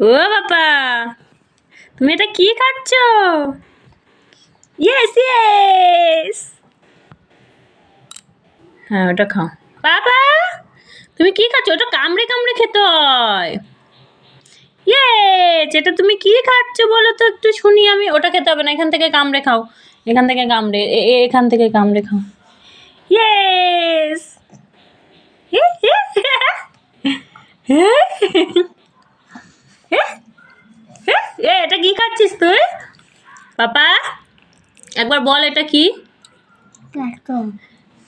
ও বাবা, তুমি এটা কি খাচ্ছ? ইয়েস ইয়েস, হ্যাঁ ওটা খাও। বাবা তুমি কি খাচ্ছ? ওটা কামড়ে কামড়ে খেতে হয়। ইয়েস, এটা তুমি কি খাচ্ছ বলো তো একটু শুনি আমি। ওটা খেতে হবে না, এখান থেকে কামড়ে খাও, এখান থেকে কামড়ে, এখান থেকে কামড়ে খাও। ইয়েস। এটা কি খাচ্ছিস তুই পাপা? একবার বল এটা কি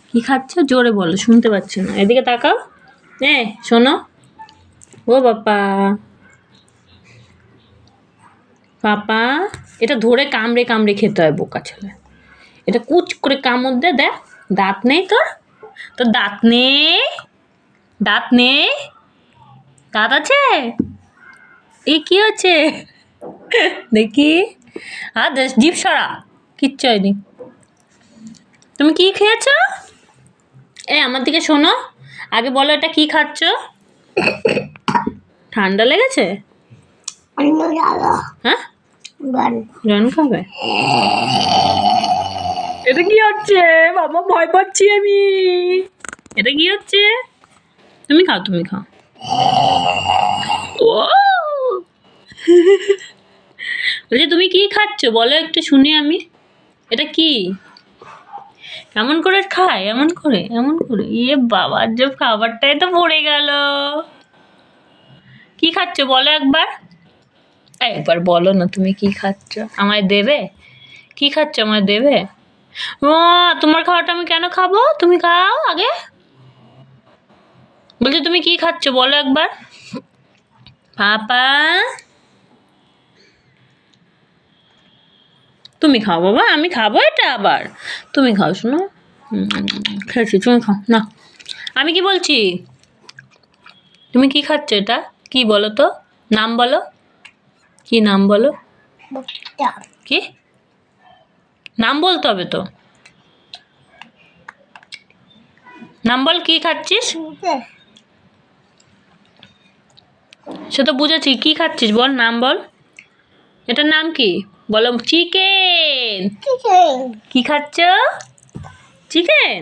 কি খাচ্ছ, জোরে বলো, শুনতে পাচ্ছি না। এদিকে তাকাও, শোনো। ও বাবা, পাপা এটা ধরে কামড়ে কামড়ে খেতে হয় বোকা ছেলে। এটা কুচ করে কামড় দে, দেখ দাঁত নেই তোর, তোর দাঁত নেই, দাঁত নেই, দাঁত আছে? এই কি হচ্ছে দেখি, আর জিভ সরা, কিচ্ছু হয়নি। তুমি কি খেয়েছ? আমার দিকে শোনো, আগে বলো এটা কি খাচ্ছ? ঠান্ডা লেগেছে? হ্যাঁ, জন খাবে? এটা কি হচ্ছে বাবা? ভয় পাচ্ছি আমি। এটা কি হচ্ছে? তুমি খাও, তুমি খাও। ও বলছি তুমি কি খাচ্ছ বলো একটু শুনি আমি। এটা কি? এমন করে খায়, এমন করে, এমন করে? ইয়ে বাবার যে খাবারটাই তো পড়ে গেল। কি খাচ্ছ বলো একবার, একবার বলো না তুমি কি খাচ্ছ, আমায় দেবে? কি খাচ্ছ আমায় দেবে? ও তোমার খাওয়াটা আমি কেন খাবো? তুমি খাও আগে। বলছি তুমি কি খাচ্ছ বলো একবার পাপা। তুমি খাও বাবা, আমি খাবো এটা আবার? তুমি খাও শোনো, খেয়েছি, তুমি খাও না। আমি কি বলছি, তুমি কি খাচ্ছ এটা কি বলো তো, নাম বলো, কি নাম বলো? কি নাম বলতে হবে তো, নাম বল, কি খাচ্ছিস? সে তো বুঝেছি, কি খাচ্ছিস বল, নাম বল। এটার নাম কি বলো? চিকেন। কি খাচ্ছ? চিকেন।